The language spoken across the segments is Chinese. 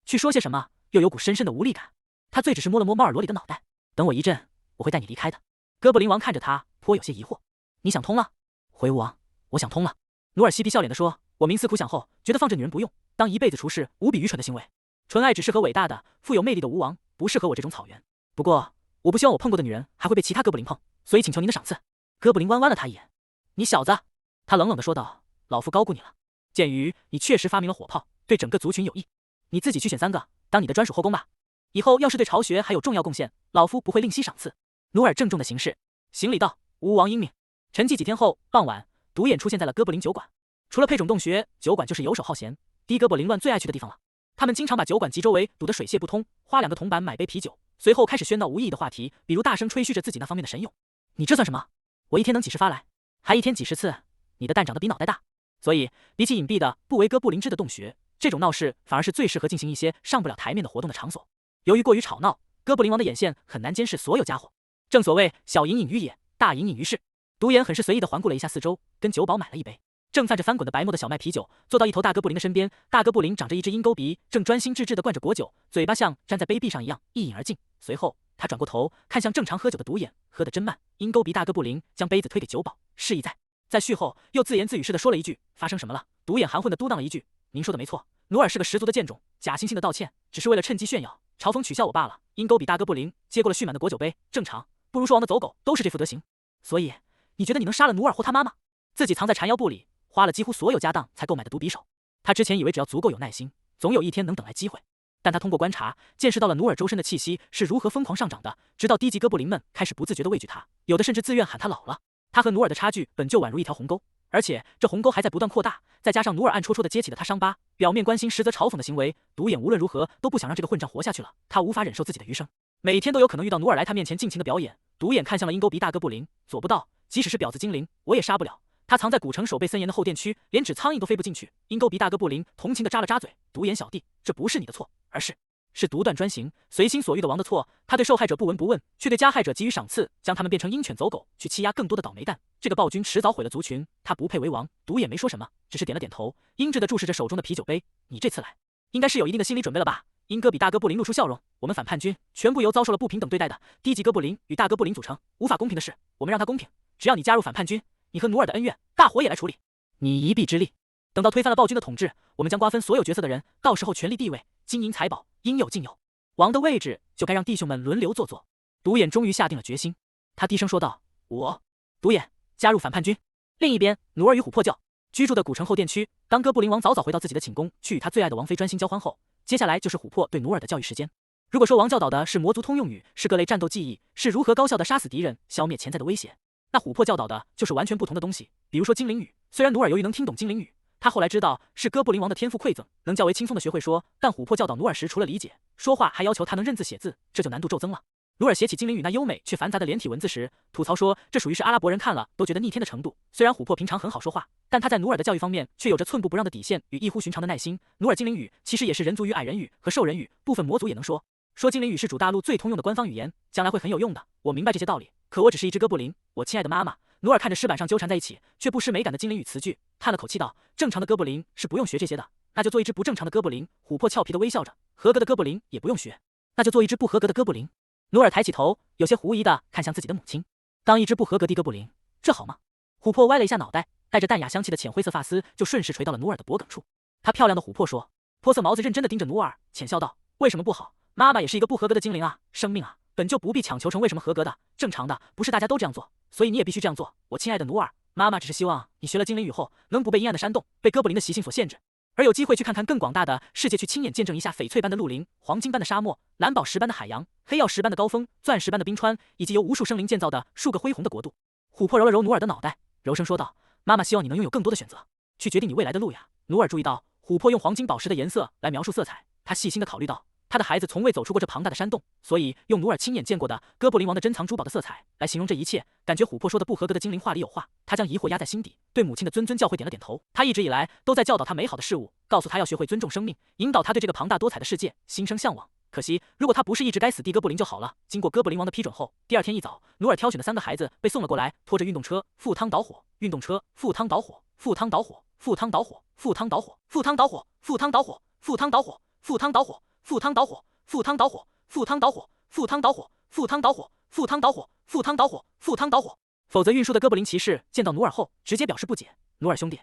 去说些什么，又有股深深的无力感。他最只是摸了摸猫耳朵里的脑袋，等我一阵，我会带你离开的。哥布林王看着他，颇有些疑惑。你想通了？回吴王，我想通了。努尔嬉皮笑脸地说，我冥思苦想后，觉得放这女人不用，当一辈子厨师无比愚蠢的行为。纯爱只适合伟大的、富有魅力的吴王，不适合我这种草原。不过，我不希望我碰过的女人还会被其他哥布林碰，所以请求您的赏赐。哥布林弯了他一眼，你小子，他冷冷地说道，老夫高估你了。鉴于你确实发明了火炮，对整个族群有益，你自己去选3个当你的专属后宫吧。以后要是对巢穴还有重要贡献，老夫不会吝惜赏赐。努尔郑重的行事，行礼道，吴王英明。沉寂几天后，傍晚，独眼出现在了哥布林酒馆。除了配种洞穴，酒馆就是游手好闲、低哥布林乱最爱去的地方了。他们经常把酒馆及周围堵得水泄不通，花2个铜板买杯啤酒，随后开始喧闹无意义的话题，比如大声吹嘘着自己那方面的神勇。你这算什么？我一天能几十发来，还一天几10次。你的蛋长得比脑袋大，所以比起隐蔽的不为哥布林知的洞穴，这种闹市反而是最适合进行一些上不了台面的活动的场所。由于过于吵闹，哥布林王的眼线很难监视所有家伙。正所谓小隐隐于野，大隐隐于市。独眼很是随意地环顾了一下四周，跟酒保买了一杯正泛着翻滚的白沫的小麦啤酒，坐到一头大哥布林的身边。大哥布林长着一只鹰钩鼻，正专心致志地灌着果酒，嘴巴像粘在杯壁上一样一饮而尽。随后他转过头看向正常喝酒的独眼，喝得真慢。鹰钩鼻大哥布林将杯子推给酒保，示意在续后又自言自语似的说了一句，发生什么了？独眼含混地嘟囔了一句，您说的没错，努尔是个十足的贱种，假惺惺的道歉，只是为了趁机炫耀嘲讽取笑我罢了。鹰钩比大哥布林接过了蓄满的果酒杯，正常，不如说王的走狗都是这副德行。所以你觉得你能杀了努尔或他妈吗？自己藏在缠腰布里，花了几乎所有家当才购买的毒匕首。他之前以为只要足够有耐心，总有一天能等来机会。但他通过观察，见识到了努尔周身的气息是如何疯狂上涨的，直到低级哥布林们开始不自觉地畏惧他，有的甚至自愿喊他老了。他和努尔的差距本就宛如一条鸿沟，而且这鸿沟还在不断扩大，再加上努尔暗戳戳地揭起了他伤疤，表面关心实则嘲讽的行为，独眼无论如何都不想让这个混账活下去了。他无法忍受自己的余生，每天都有可能遇到努尔来他面前尽情的表演。独眼看向了鹰钩鼻大哥布林，左不道，即使是婊子精灵，我也杀不了。他藏在古城守备森严的后殿区，连纸苍蝇都飞不进去。鹰钩鼻大哥布林同情地扎了扎嘴，独眼小弟，这不是你的错，而是独断专行、随心所欲的王的错。他对受害者不闻不问，却对加害者给予赏赐，将他们变成鹰犬走狗，去欺压更多的倒霉蛋。这个暴君迟早毁了族群，他不配为王。独眼没说什么，只是点了点头，阴鸷地注视着手中的啤酒杯。你这次来，应该是有一定的心理准备了吧？鹰哥比大哥布林露出笑容，我们反叛军全部由遭受了不平等对待的低级哥布林与大哥布林组成，无法公平的事，我们让他公平。只要你加入反叛军，你和努尔的恩怨，大伙也来处理。你一臂之力，等到推翻了暴君的统治，我们将瓜分所有角色的人，到时候权力地位、金银财宝应有尽有。王的位置就该让弟兄们轮流坐坐。独眼终于下定了决心，他低声说道：“我，独眼加入反叛军。”另一边，努尔与琥珀教居住的古城后殿区，当哥布林王早早回到自己的寝宫，去与他最爱的王妃专心交欢后，接下来就是琥珀对努尔的教育时间。如果说王教导的是魔族通用语，是各类战斗技艺，是如何高效地杀死敌人、消灭潜在的威胁，那琥珀教导的就是完全不同的东西。比如说精灵语，虽然努尔由于能听懂精灵语，他后来知道是哥布林王的天赋馈赠，能较为轻松地学会说，但琥珀教导努尔时，除了理解说话，还要求他能认字写字，这就难度骤增了。努尔写起精灵语那优美却繁杂的连体文字时，吐槽说这属于是阿拉伯人看了都觉得逆天的程度。虽然琥珀平常很好说话，但他在努尔的教育方面却有着寸步不让的底线与异乎寻常的耐心。努尔精灵语其实也是人族语、矮人语和兽人语，部分魔族也能说。说精灵语是主大陆最通用的官方语言，将来会很有用的。我明白这些道理，可我只是一只哥布林，我亲爱的妈妈。努尔看着石板上纠缠在一起却不失美感的精灵语词句，叹了口气道：“正常的哥布林是不用学这些的，那就做一只不正常的哥布林。”琥珀俏皮地微笑着：“合格的哥布林也不用学，那就做一只不合格的哥布林。”努尔抬起头，有些狐疑地看向自己的母亲：“当一只不合格的哥布林，这好吗？”琥珀歪了一下脑袋，带着淡雅香气的浅灰色发丝就顺势垂到了努尔的脖颈处。她漂亮的琥珀说：“泼色毛子认真地盯着努尔，浅笑道：为什么不好？妈妈也是一个不合格的精灵啊，生命啊，本就不必强求成为什么合格的，正常的不是大家都这样做，所以你也必须这样做。我亲爱的努尔，妈妈只是希望你学了精灵语后，能不被阴暗的山洞、被哥布林的习性所限制，而有机会去看看更广大的世界，去亲眼见证一下翡翠般的露林、黄金般的沙漠、蓝宝石般的海洋、黑曜石般的高峰、钻石般的冰川，以及由无数生灵建造的数个恢宏的国度。”琥珀揉了揉努尔的脑袋，柔声说道：“妈妈希望你能拥有更多的选择，去决定你未来的路呀。”努尔注意到琥珀用黄金宝石的颜色来描述色彩，他细心地考虑到他的孩子从未走出过这庞大的山洞，所以用努尔亲眼见过的哥布林王的珍藏珠宝的色彩来形容这一切。感觉琥珀说的不合格的精灵话里有话，他将疑惑压在心底，对母亲的谆谆教诲点了点头。他一直以来都在教导他美好的事物，告诉他要学会尊重生命，引导他对这个庞大多彩的世界心生向往。可惜，如果他不是一只该死地哥布林就好了。经过哥布林王的批准后，第二天一早，努尔挑选的3个孩子被送了过来，拖着运动车，赴汤蹈火。运动车，赴汤蹈火，赴汤蹈火，赴汤蹈火，赴汤蹈火，赴汤蹈火，赴汤蹈火，赴汤蹈火，赴汤蹈火，赴汤蹈火，赴汤蹈火，赴汤蹈火，赴汤蹈火，赴汤蹈火，赴汤蹈火，赴汤蹈火，赴汤蹈火。否则运输的哥布林骑士见到努尔后，直接表示不解：努尔兄弟，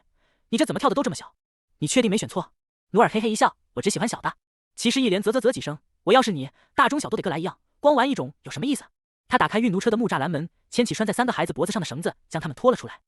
你这怎么跳的都这么小？你确定没选错？努尔嘿嘿一笑：我只喜欢小的。骑士一连啧几声：我要是你，大中小都得各来一样，光玩一种有什么意思？他打开运奴车的木栅栏门，牵起拴在3个孩子脖子上的绳子，将他们拖了出来。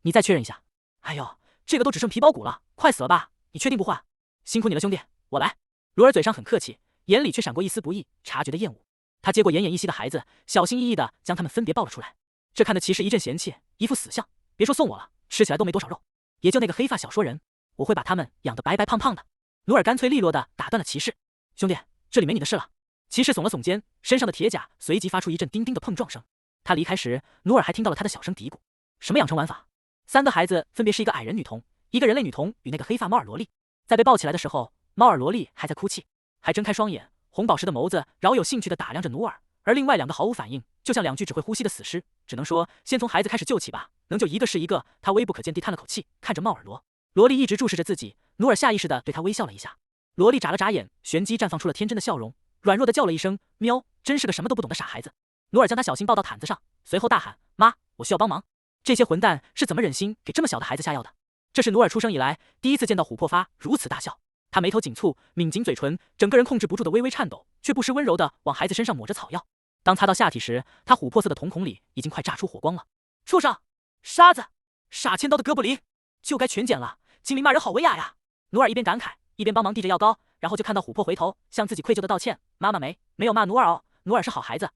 你再确认一下。哎呦，这个都只剩皮包骨了，快死了吧？你确定不换？辛苦你了，兄弟，我来。罗尔嘴上很客气，眼里却闪过一丝不易察觉的厌恶。他接过奄奄一息的孩子，小心翼翼地将他们分别抱了出来。这看得骑士一阵嫌弃，一副死相。别说送我了，吃起来都没多少肉，也就那个黑发小说人，我会把他们养得白白胖胖的。努尔干脆利落地打断了骑士：兄弟，这里没你的事了。骑士耸了耸肩，身上的铁甲随即发出一阵叮叮的碰撞声。他离开时，努尔还听到了他的小声嘀咕：什么养成玩法？3个孩子分别是一个矮人女童、一个人类女童与那个黑发猫耳萝莉。在被抱起来的时候，猫耳萝莉还在哭泣，还睁开双眼，红宝石的眸子饶有兴趣地打量着努尔，而另外2个毫无反应，就像2具只会呼吸的死尸。只能说，先从孩子开始救起吧，能救一个是一个。他微不可见地叹了口气，看着猫耳萝莉一直注视着自己。努尔下意识地对他微笑了一下，萝莉眨了眨眼，旋即绽放出了天真的笑容，软弱地叫了一声喵，真是个什么都不懂的傻孩子。努尔将他小心抱到毯子上，随后大喊：妈，我需要帮忙。这些混蛋是怎么忍心给这么小的孩子下药的？这是努尔出生以来第一次见到琥珀发如此大笑。他眉头紧蹙，抿紧嘴唇，整个人控制不住的微微颤抖，却不失温柔的往孩子身上抹着草药。当擦到下体时，他琥珀色的瞳孔里已经快炸出火光了。畜生，沙子，傻欠刀的哥布林，就该全剪了。精灵骂人好威亚呀！努尔一边感慨，一边帮忙递着药膏，然后就看到琥珀回头向自己愧疚的道歉：妈妈没有骂努尔哦，努尔是好孩子，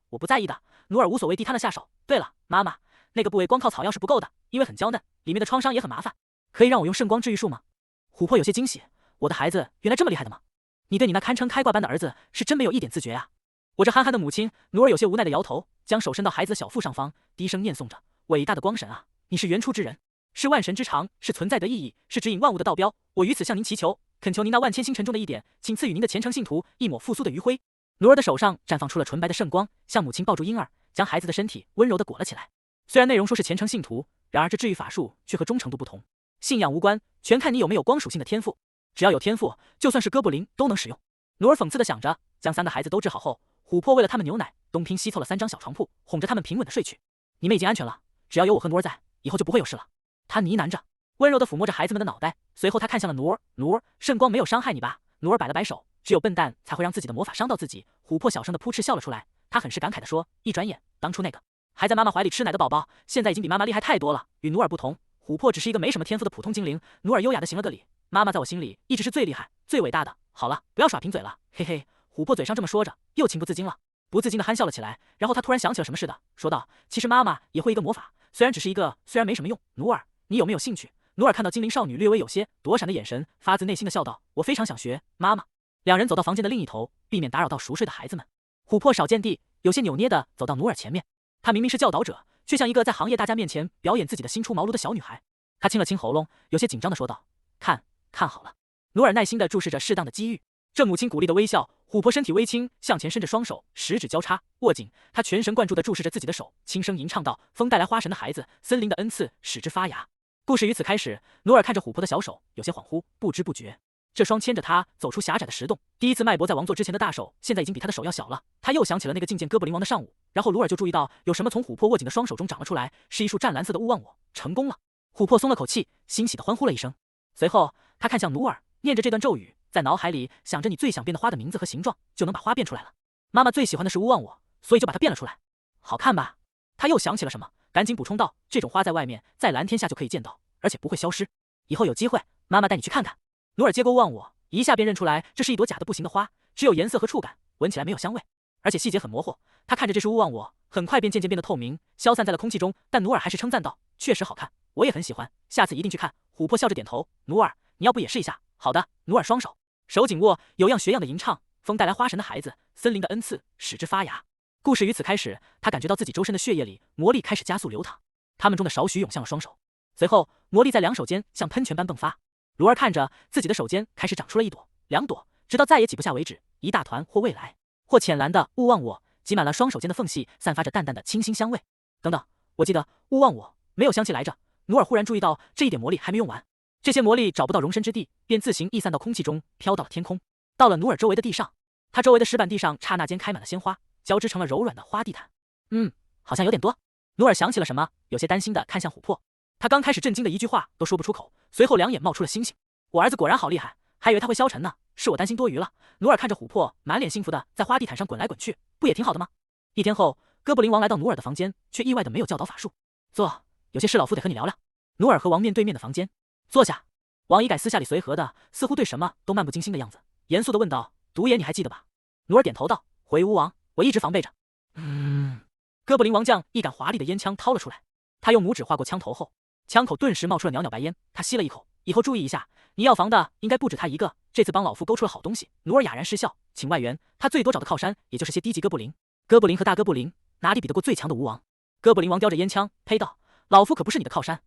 我不在意的。努尔无所谓地摊了下手。对了，妈妈，那个部位光靠草药是不够的，因为很娇嫩，里面的创伤也很麻烦，可以让我用圣光治愈术吗？琥珀有些惊喜：我的孩子原来这么厉害的吗？你对你那堪称开挂般的儿子是真没有一点自觉啊！我这憨憨的母亲，努尔有些无奈的摇头，将手伸到孩子的小腹上方，低声念诵着：伟大的光神啊，你是原初之人，是万神之长，是存在的意义，是指引万物的道标。我于此向您祈求，恳求您那万千星辰中的一点，请赐予您的虔诚信徒一抹复苏的余晖。努尔的手上绽放出了纯白的圣光，像母亲抱住婴儿，将孩子的身体温柔地裹了起来。虽然内容说是虔诚信徒，然而这治愈法术却和忠诚度不同。信仰无关，全看你有没有光属性的天赋。只要有天赋，就算是哥布林都能使用。努尔讽刺地想着。将3个孩子都治好后，琥珀为了他们牛奶，东拼西凑了3张小床铺，哄着他们平稳地睡去。你们已经安全了，只要有我和努尔在，以后就不会有事了。他呢喃着，温柔地抚摸着孩子们的脑袋，随后他看向了努尔：努尔，圣光没有伤害你吧？努尔摆了摆手，只有笨蛋才会让自己的魔法伤到自己。琥珀小声地扑哧笑了出来，他很是感慨地说：一转眼，当初那个还在妈妈怀里吃奶的宝宝，现在已经比妈妈厉害太多了。与努尔不同，琥珀只是一个没什么天赋的普通精灵。努尔优雅地行了个礼：妈妈在我心里一直是最厉害、最伟大的。好了，不要耍贫嘴了，嘿嘿。琥珀嘴上这么说着，又情不自禁了，不自禁地憨笑了起来。然后他突然想起了什么似的，说道：其实妈妈也会一个魔法，虽然只是一个，虽然没什么用。努尔，你有没有兴趣？努尔看到精灵少女略微有些躲闪的眼神，发自内心的笑道：我非常想学，妈妈。2人走到房间的另一头，避免打扰到熟睡的孩子们。琥珀少见地有些扭捏地走到努尔前面，他明明是教导者，却像一个在行业大家面前表演自己的新出茅庐的小女孩。他清了清喉咙，有些紧张地说道：看好了。努尔耐心地注视着适当的机遇，这母亲鼓励的微笑。琥珀身体微倾，向前伸着双手，食指交叉握紧，他全神贯注地注视着自己的手，轻声吟唱道：风带来花神的孩子，森林的恩赐使之发芽。故事于此开始。努尔看着琥珀的小手，有些恍惚，不知不觉，这双牵着他走出狭窄的石洞，第一次迈步在王座之前的大手，现在已经比他的手要小了。他又想起了那个觐见哥布林王的上午，然后努尔就注意到有什么从琥珀握紧的双手中长了出来，是一束湛蓝色的勿忘我，成功了。琥珀松了口气，欣喜地欢呼了一声，随后他看向努尔，念着这段咒语，在脑海里想着你最想变的花的名字和形状，就能把花变出来了。妈妈最喜欢的是勿忘我，所以就把它变了出来。好看吧？他又想起了什么，赶紧补充道：这种花在外面，在蓝天下就可以见到，而且不会消失。以后有机会，妈妈带你去看看。努尔接过勿忘我，一下便认出来这是一朵假的不行的花，只有颜色和触感，闻起来没有香味，而且细节很模糊。他看着这束勿忘我，很快便渐渐变得透明，消散在了空气中。但努尔还是称赞道：确实好看，我也很喜欢，下次一定去看。琥珀笑着点头：努尔，你要不也试一下？好的。努尔双手紧握，有样学样的吟唱：风带来花神的孩子，森林的恩赐使之发芽。故事于此开始，他感觉到自己周身的血液里魔力开始加速流淌，他们中的少许涌向了双手，随后魔力在2手间像喷泉般迸发。卢儿看着自己的手间开始长出了1朵、2朵，直到再也挤不下为止，一大团或蔚蓝或浅蓝的勿忘我挤满了双手间的缝隙，散发着淡淡的清新香味。等等，我记得勿忘我没有香气来着。努尔忽然注意到这一点魔力还没用完，这些魔力找不到容身之地，便自行逸散到空气中，飘到了天空，到了努尔周围的地上。它周围的石板地上刹那间开满了鲜花，交织成了柔软的花地毯。好像有点多。努尔想起了什么，有些担心的看向琥珀。他刚开始震惊的一句话都说不出口，随后两眼冒出了星星。我儿子果然好厉害，还以为他会消沉呢，是我担心多余了。努尔看着琥珀，满脸幸福的在花地毯上滚来滚去，不也挺好的吗？一天后，哥布林王来到努尔的房间，却意外的没有教导法术。坐，有些事老夫得和你聊聊。努尔和王面对面的房间坐下。王一改私下里随和的，似乎对什么都漫不经心的样子，严肃的问道：“独眼你还记得吧？”努尔点头道：“回吴王，我一直防备着。”哥布林王将一杆华丽的烟枪掏了出来，他用拇指划过枪头后，枪口顿时冒出了袅袅白烟。他吸了一口，以后注意一下，你要防的应该不止他一个。这次帮老夫勾出了好东西。努尔哑然失笑，请外援，他最多找的靠山也就是些低级哥布林。哥布林和大哥布林哪里比得过最强的吴王？哥布林王叼着烟枪，呸道：“老夫可不是你的靠山，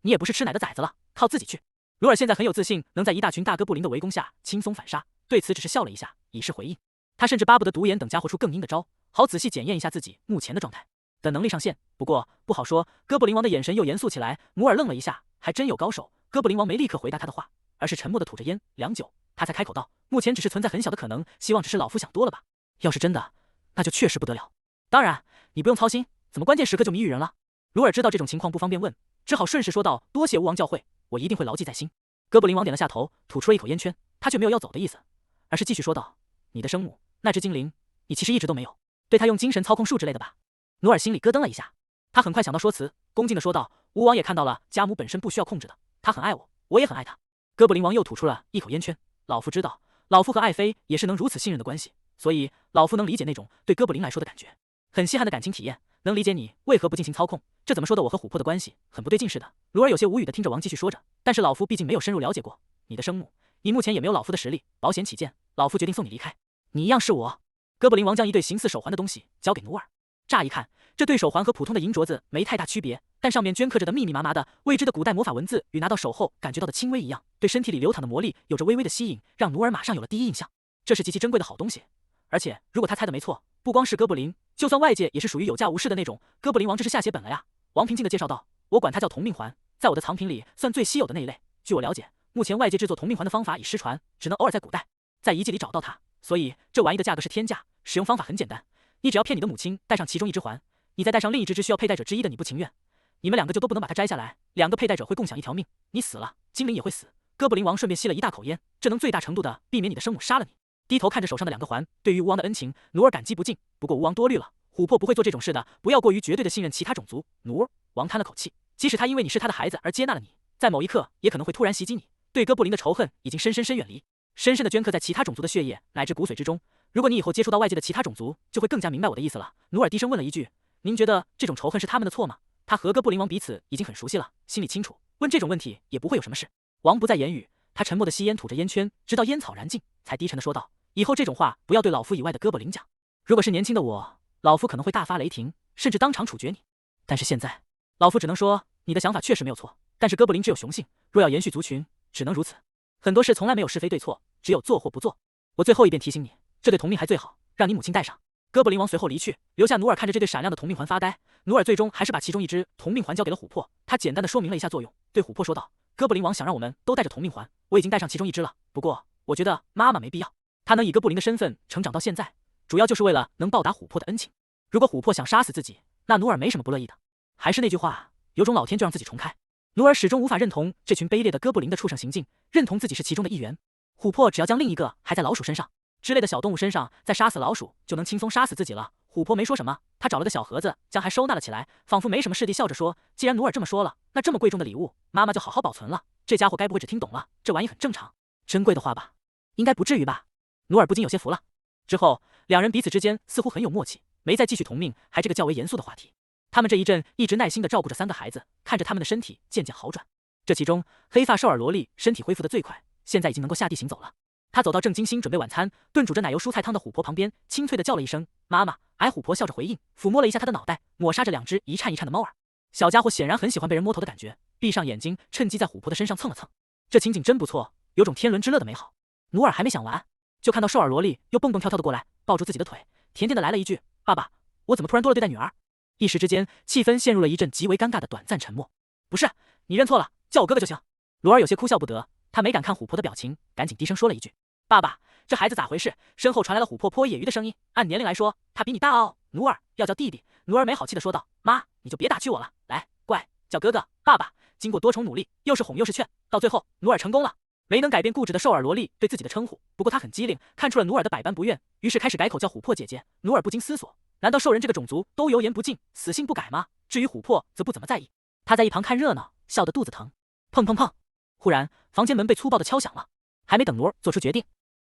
你也不是吃奶的崽子了，靠自己去。”努尔现在很有自信，能在一大群大哥布林的围攻下轻松反杀，对此只是笑了一下，以示回应。他甚至巴不得独眼等家伙出更阴的招，好仔细检验一下自己目前的状态的能力上限。不过不好说，哥布林王的眼神又严肃起来。努尔愣了一下，还真有高手。哥布林王没立刻回答他的话，而是沉默地吐着烟，良久，他才开口道：“目前只是存在很小的可能，希望只是老夫想多了吧。要是真的，那就确实不得了。当然，你不用操心，怎么关键时刻就谜语人了？”努尔知道这种情况不方便问，只好顺势说道：“多谢吴王教诲，我一定会牢记在心。”哥布林王点了下头，吐出了一口烟圈，他却没有要走的意思，而是继续说道：“你的生母那只精灵，你其实一直都没有对他用精神操控术之类的吧？”努尔心里咯噔了一下，他很快想到说辞，恭敬地说道：“吴王也看到了，家母本身不需要控制的，他很爱我，我也很爱他。”哥布林王又吐出了一口烟圈，老夫知道，老夫和爱妃也是能如此信任的关系，所以老夫能理解那种对哥布林来说的感觉，很稀罕的感情体验，能理解你为何不进行操控。这怎么说的我和琥珀的关系很不对劲似的。努尔有些无语的听着王继续说着，但是老夫毕竟没有深入了解过你的生母，你目前也没有老夫的实力，保险起见，老夫决定送你离开，你一样是我。哥布林王将一对形似手环的东西交给努尔，乍一看，这对手环和普通的银镯子没太大区别，但上面镌刻着的密密麻麻的未知的古代魔法文字，与拿到手后感觉到的轻微一样，对身体里流淌的魔力有着微微的吸引，让努尔马上有了第一印象，这是极其珍贵的好东西。而且如果他猜的没错，不光是哥布林，就算外界也是属于有价无市的那种。哥布林王这是下血本了呀。王平静地介绍道：“我管它叫同命环，在我的藏品里算最稀有的那一类。据我了解，目前外界制作同命环的方法已失传，只能偶尔在古代在遗迹里找到它，所以这玩意的价格是天价。使用方法很简单，你只要骗你的母亲戴上其中一只环，你再戴上另一只需要佩戴者之一的你不情愿，你们两个就都不能把它摘下来，两个佩戴者会共享一条命，你死了，精灵也会死。”哥布林王顺便吸了一大口烟，这能最大程度的避免你的生母杀了你。低头看着手上的两个环，对于吴王的恩情，努尔感激不尽。不过吴王多虑了，琥珀不会做这种事的，不要过于绝对的信任其他种族。努尔，王叹了口气，即使他因为你是他的孩子而接纳了你，在某一刻也可能会突然袭击你。对哥布林的仇恨已经深深远离，深深的镌刻在其他种族的血液乃至骨髓之中。如果你以后接触到外界的其他种族，就会更加明白我的意思了。努尔低声问了一句：“您觉得这种仇恨是他们的错吗？”他和哥布林王彼此已经很熟悉了，心里清楚，问这种问题也不会有什么事。王不再言语，他沉默的吸烟，吐着烟圈，直到烟草燃尽，才低沉的说道：“以后这种话不要对老夫以外的哥布林讲。如果是年轻的我，老夫可能会大发雷霆，甚至当场处决你。但是现在，老夫只能说，你的想法确实没有错。但是哥布林只有雄性，若要延续族群，只能如此。很多事从来没有是非对错，只有做或不做。我最后一遍提醒你，这对同命还最好，让你母亲戴上。”哥布林王随后离去，留下努尔看着这对闪亮的同命环发呆。努尔最终还是把其中一只同命环交给了琥珀，他简单的说明了一下作用，对琥珀说道：“哥布林王想让我们都带着同命环，我已经带上其中一只了。不过，我觉得妈妈没必要。她能以哥布林的身份成长到现在，主要就是为了能报答琥珀的恩情。如果琥珀想杀死自己，那努尔没什么不乐意的。还是那句话，有种老天就让自己重开。”努尔始终无法认同这群卑劣的哥布林的畜生行径，认同自己是其中的一员。琥珀只要将另一个还在老鼠身上之类的小动物身上再杀死老鼠，就能轻松杀死自己了。琥珀没说什么，他找了个小盒子将还收纳了起来，仿佛没什么事地笑着说：“既然努尔这么说了，那这么贵重的礼物，妈妈就好好保存了。这家伙该不会只听懂了这玩意很正常，珍贵的话吧？应该不至于吧？”努尔不禁有些服了。之后两人彼此之间似乎很有默契，没再继续同命还这个较为严肃的话题。他们这一阵一直耐心地照顾着三个孩子，看着他们的身体渐渐好转。这其中黑发瘦耳萝莉身体恢复得最快，现在已经能够下地行走了。他走到正精心准备晚餐、炖煮着奶油蔬菜汤的琥珀旁边，清脆地叫了一声：“妈妈！”矮琥珀笑着回应，抚摸了一下他的脑袋，抹杀着两只一颤一颤的猫耳。小家伙显然很喜欢被人摸头的感觉，闭上眼睛，趁机在琥珀的身上蹭了蹭。这情景真不错，有种天伦之乐的美好。努尔还没想完，就看到瘦耳萝莉又蹦蹦跳跳的过来，抱住自己的腿，甜甜的来了一句：“爸爸，我怎么突然多了对待女儿？”一时之间，气氛陷入了一阵极为尴尬的短暂沉默。不是，你认错了，叫我哥哥就行。罗尔有些哭笑不得，他没敢看琥珀的表情，赶紧低声说了一句：“爸爸，这孩子咋回事？身后传来了琥珀泼野鱼的声音。按年龄来说，他比你大哦。努尔要叫弟弟。努尔没好气地说道：“妈，你就别打趣我了，来，乖，叫哥哥、爸爸。”经过多重努力，又是哄又是劝，到最后，努尔成功了，没能改变固执的兽耳萝莉对自己的称呼。不过他很机灵，看出了努尔的百般不愿，于是开始改口叫琥珀姐姐。努尔不禁思索：难道兽人这个种族都油盐不进，死性不改吗？至于琥珀，则不怎么在意。他在一旁看热闹，笑得肚子疼。砰砰砰！忽然，房间门被粗暴地敲响了。还没等努尔做出决定，